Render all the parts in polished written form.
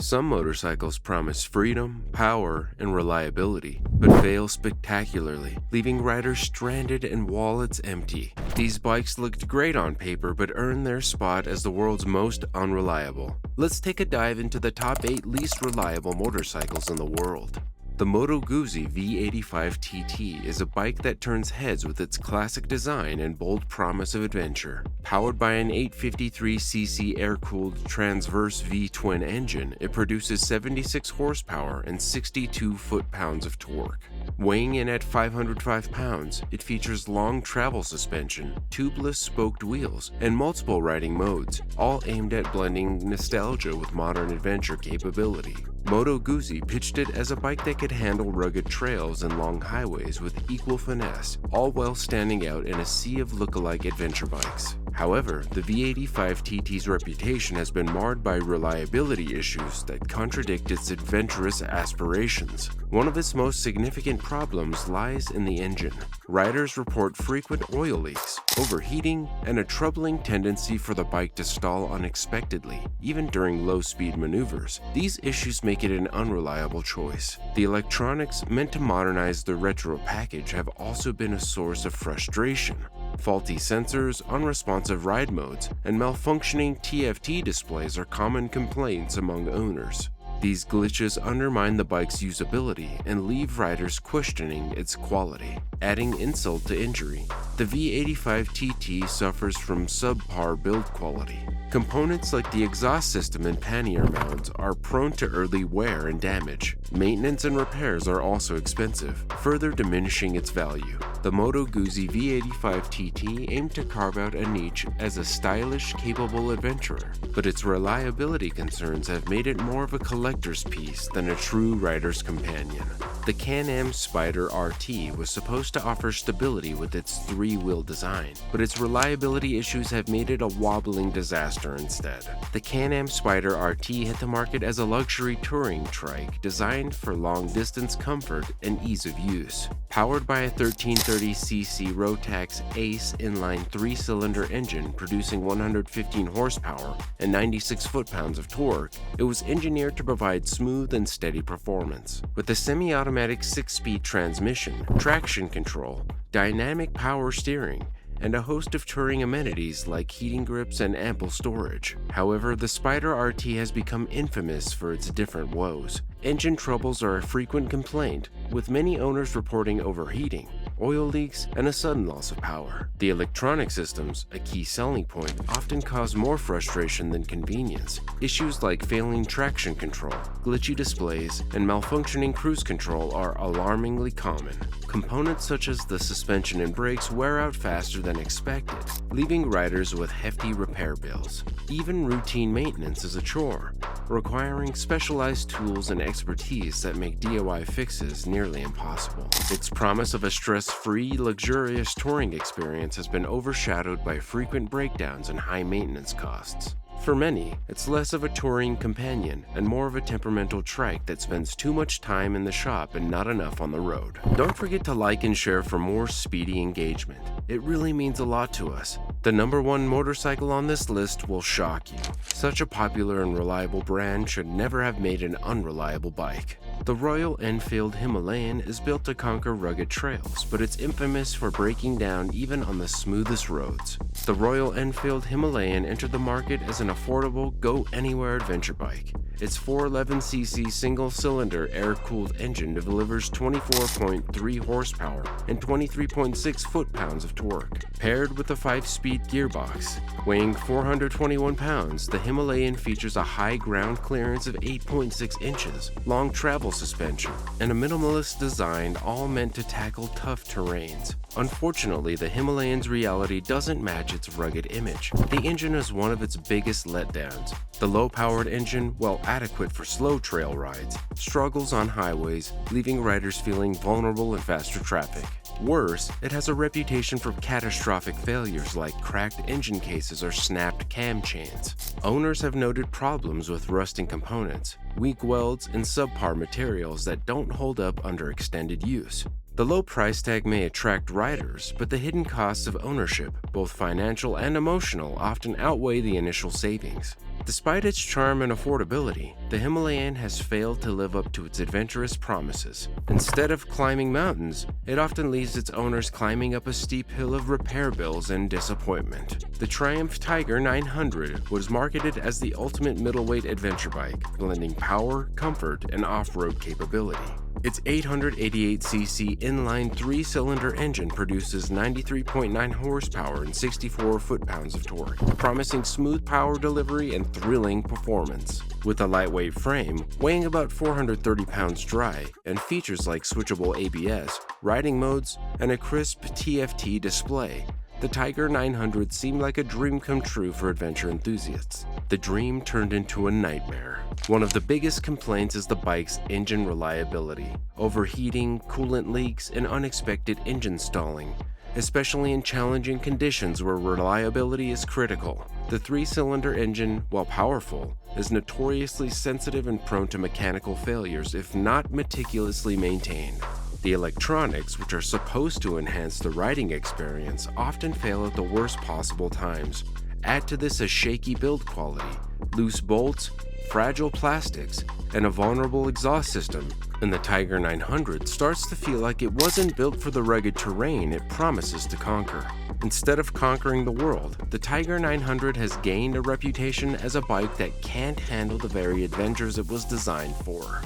Some motorcycles promise freedom, power, and reliability, but fail spectacularly, leaving riders stranded and wallets empty. These bikes looked great on paper but earned their spot as the world's most unreliable. Let's take a dive into the top 8 least reliable motorcycles in the world. The Moto Guzzi V85 TT is a bike that turns heads with its classic design and bold promise of adventure. Powered by an 853cc air-cooled transverse V-twin engine, it produces 76 horsepower and 62 foot-pounds of torque. Weighing in at 505 pounds, it features long travel suspension, tubeless spoked wheels, and multiple riding modes, all aimed at blending nostalgia with modern adventure capability. Moto Guzzi pitched it as a bike that could handle rugged trails and long highways with equal finesse, all while standing out in a sea of lookalike adventure bikes. However, the V85 TT's reputation has been marred by reliability issues that contradict its adventurous aspirations. One of its most significant problems lies in the engine. Riders report frequent oil leaks, overheating, and a troubling tendency for the bike to stall unexpectedly, even during low-speed maneuvers. These issues make it an unreliable choice. The electronics meant to modernize the retro package have also been a source of frustration. Faulty sensors, unresponsive ride modes, and malfunctioning TFT displays are common complaints among owners. These glitches undermine the bike's usability and leave riders questioning its quality. Adding insult to injury, the V85 TT suffers from subpar build quality. Components like the exhaust system and pannier mounts are prone to early wear and damage. Maintenance and repairs are also expensive, further diminishing its value. The Moto Guzzi V85 TT aimed to carve out a niche as a stylish, capable adventurer, but its reliability concerns have made it more of a collector's piece than a true rider's companion. The CanAm Spider RT was supposed to offer stability with its 3-wheel design, but its reliability issues have made it a wobbling disaster instead. The CanAm Spider RT hit the market as a luxury touring trike designed for long-distance comfort and ease of use. Powered by a 1330cc Rotax Ace inline 3-cylinder engine producing 115 horsepower and 96 foot-pounds of torque, it was engineered to provide smooth and steady performance. With a semi-automatic 6-speed transmission, traction control, dynamic power steering, and a host of touring amenities like heating grips and ample storage. However, the Spider RT has become infamous for its different woes. Engine troubles are a frequent complaint, with many owners reporting overheating, oil leaks, and a sudden loss of power. The electronic systems, a key selling point, often cause more frustration than convenience. Issues like failing traction control, glitchy displays, and malfunctioning cruise control are alarmingly common. Components such as the suspension and brakes wear out faster than expected, leaving riders with hefty repair bills. Even routine maintenance is a chore, requiring specialized tools and expertise that make DIY fixes nearly impossible. Its promise of a stress-free, luxurious touring experience has been overshadowed by frequent breakdowns and high maintenance costs. For many, it's less of a touring companion and more of a temperamental trike that spends too much time in the shop and not enough on the road. Don't forget to like and share for more speedy engagement. It really means a lot to us. The #1 motorcycle on this list will shock you. Such a popular and reliable brand should never have made an unreliable bike. The Royal Enfield Himalayan is built to conquer rugged trails, but it's infamous for breaking down even on the smoothest roads. The Royal Enfield Himalayan entered the market as an affordable, go-anywhere adventure bike. Its 411cc single-cylinder air-cooled engine delivers 24.3 horsepower and 23.6 foot-pounds of torque. Paired with a 5-speed gearbox, weighing 421 pounds, the Himalayan features a high ground clearance of 8.6 inches, long travel suspension, and a minimalist design, all meant to tackle tough terrains. Unfortunately, the Himalayan's reality doesn't match its rugged image. The engine is one of its biggest letdowns. The low-powered engine, while adequate for slow trail rides, struggles on highways, leaving riders feeling vulnerable in faster traffic. Worse, it has a reputation for catastrophic failures like cracked engine cases or snapped cam chains. Owners have noted problems with rusting components, weak welds, and subpar materials that don't hold up under extended use. The low price tag may attract riders, but the hidden costs of ownership, both financial and emotional, often outweigh the initial savings. Despite its charm and affordability, the Himalayan has failed to live up to its adventurous promises. Instead of climbing mountains, it often leaves its owners climbing up a steep hill of repair bills and disappointment. The Triumph Tiger 900 was marketed as the ultimate middleweight adventure bike, blending power, comfort, and off-road capability. Its 888cc inline 3-cylinder engine produces 93.9 horsepower and 64 foot-pounds of torque, promising smooth power delivery and thrilling performance. With a lightweight frame, weighing about 430 pounds dry, and features like switchable ABS, riding modes, and a crisp TFT display, the Tiger 900 seemed like a dream come true for adventure enthusiasts. The dream turned into a nightmare. One of the biggest complaints is the bike's engine reliability, overheating, coolant leaks, and unexpected engine stalling, especially in challenging conditions where reliability is critical. The 3-cylinder engine, while powerful, is notoriously sensitive and prone to mechanical failures if not meticulously maintained. The electronics, which are supposed to enhance the riding experience, often fail at the worst possible times. Add to this a shaky build quality, loose bolts, fragile plastics, and a vulnerable exhaust system, and the Tiger 900 starts to feel like it wasn't built for the rugged terrain it promises to conquer. Instead of conquering the world, the Tiger 900 has gained a reputation as a bike that can't handle the very adventures it was designed for.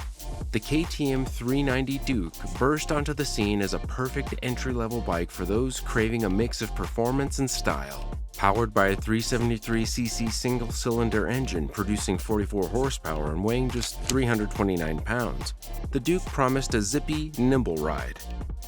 The KTM 390 Duke burst onto the scene as a perfect entry-level bike for those craving a mix of performance and style. Powered by a 373cc single-cylinder engine producing 44 horsepower and weighing just 329 pounds, the Duke promised a zippy, nimble ride.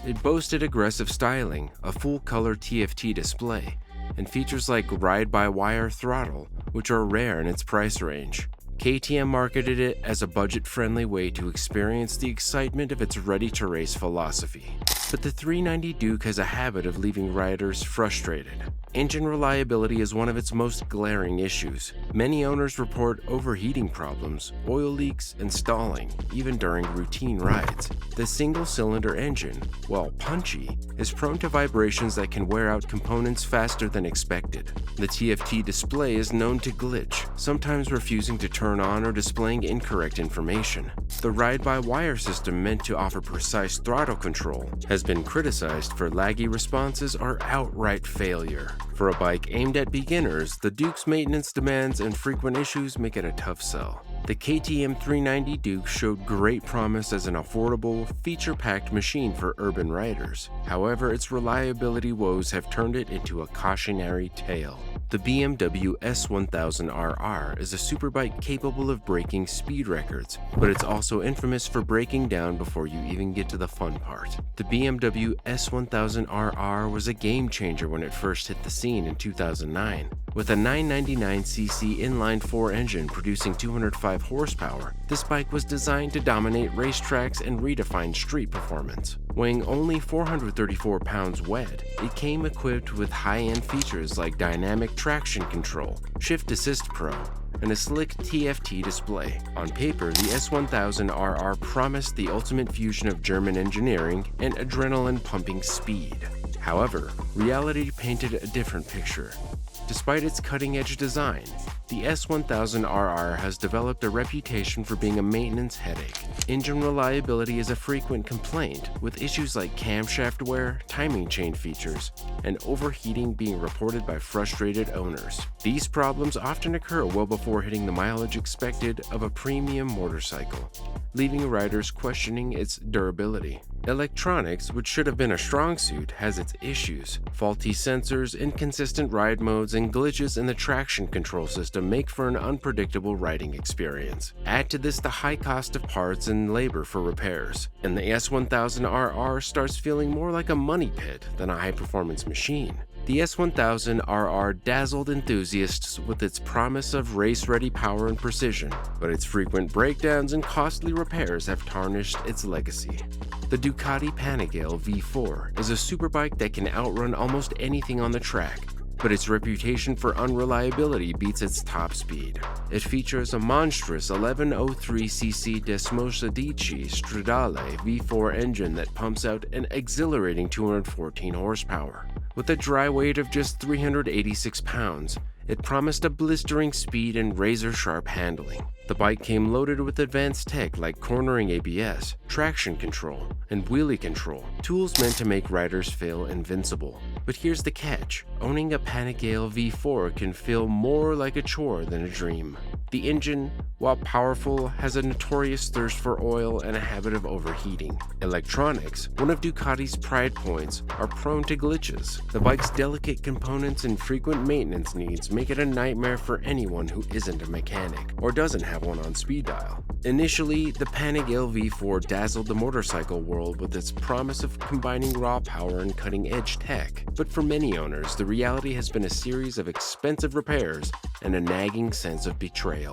It boasted aggressive styling, a full-color TFT display, and features like ride-by-wire throttle, which are rare in its price range. KTM marketed it as a budget-friendly way to experience the excitement of its ready-to-race philosophy. But the 390 Duke has a habit of leaving riders frustrated. Engine reliability is one of its most glaring issues. Many owners report overheating problems, oil leaks, and stalling, even during routine rides. The single-cylinder engine, while punchy, is prone to vibrations that can wear out components faster than expected. The TFT display is known to glitch, sometimes refusing to turn on or displaying incorrect information. The ride-by-wire system meant to offer precise throttle control has been criticized for laggy responses or outright failure. For a bike aimed at beginners, the Duke's maintenance demands and frequent issues make it a tough sell. The KTM 390 Duke showed great promise as an affordable, feature-packed machine for urban riders. However, its reliability woes have turned it into a cautionary tale. The BMW S1000RR is a superbike capable of breaking speed records, but it's also infamous for breaking down before you even get to the fun part. The BMW S1000RR was a game changer when it first hit the scene in 2009. With a 999cc inline-4 engine producing 205 horsepower, this bike was designed to dominate racetracks and redefine street performance. Weighing only 434 pounds wet, it came equipped with high-end features like dynamic traction control, Shift Assist Pro, and a slick TFT display. On paper, the S1000RR promised the ultimate fusion of German engineering and adrenaline-pumping speed. However, reality painted a different picture. Despite its cutting-edge design, the S1000RR has developed a reputation for being a maintenance headache. Engine reliability is a frequent complaint, with issues like camshaft wear, timing chain features, and overheating being reported by frustrated owners. These problems often occur well before hitting the mileage expected of a premium motorcycle, leaving riders questioning its durability. Electronics, which should have been a strong suit, has its issues. Faulty sensors, inconsistent ride modes, and glitches in the traction control system make for an unpredictable riding experience. Add to this the high cost of parts and labor for repairs, and the S1000RR starts feeling more like a money pit than a high-performance machine. The S1000RR dazzled enthusiasts with its promise of race-ready power and precision, but its frequent breakdowns and costly repairs have tarnished its legacy. The Ducati Panotti V4 is a superbike that can outrun almost anything on the track, but its reputation for unreliability beats its top speed. It features a monstrous 1103cc Desmosedici Stradale V4 engine that pumps out an exhilarating 214 horsepower. With a dry weight of just 386 pounds, It promised a blistering speed and razor-sharp handling. The bike came loaded with advanced tech like cornering ABS, traction control, and wheelie control, tools meant to make riders feel invincible. But here's the catch: owning a Panigale V4 can feel more like a chore than a dream. The engine, while powerful, has a notorious thirst for oil and a habit of overheating. Electronics, one of Ducati's pride points, are prone to glitches. The bike's delicate components and frequent maintenance needs make it a nightmare for anyone who isn't a mechanic or doesn't have one on speed dial. Initially, the Panigale V4 dazzled the motorcycle world with its promise of combining raw power and cutting-edge tech. But for many owners, the reality has been a series of expensive repairs and a nagging sense of betrayal.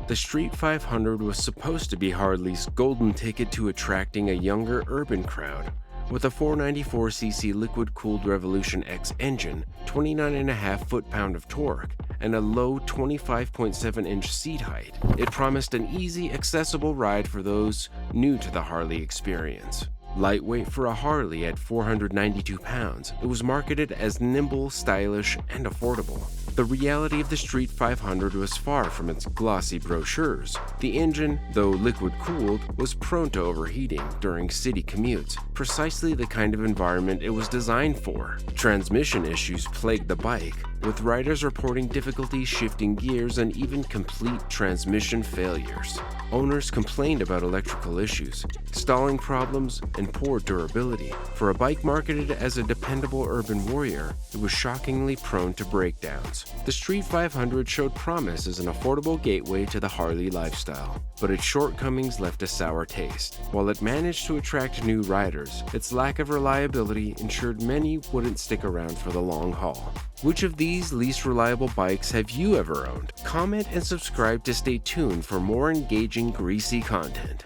The Street 500 was supposed to be Harley's golden ticket to attracting a younger urban crowd. With a 494cc liquid-cooled Revolution X engine, 29.5 foot-pound of torque, and a low 25.7-inch seat height, it promised an easy, accessible ride for those new to the Harley experience. Lightweight for a Harley at 492 pounds, it was marketed as nimble, stylish, and affordable. The reality of the Street 500 was far from its glossy brochures. The engine, though liquid-cooled, was prone to overheating during city commutes, precisely the kind of environment it was designed for. Transmission issues plagued the bike, with riders reporting difficulty shifting gears and even complete transmission failures. Owners complained about electrical issues, stalling problems, and poor durability. For a bike marketed as a dependable urban warrior, it was shockingly prone to breakdowns. The Street 500 showed promise as an affordable gateway to the Harley lifestyle, but its shortcomings left a sour taste. While it managed to attract new riders, its lack of reliability ensured many wouldn't stick around for the long haul. Which of these least reliable bikes have you ever owned? Comment and subscribe to stay tuned for more engaging, greasy content.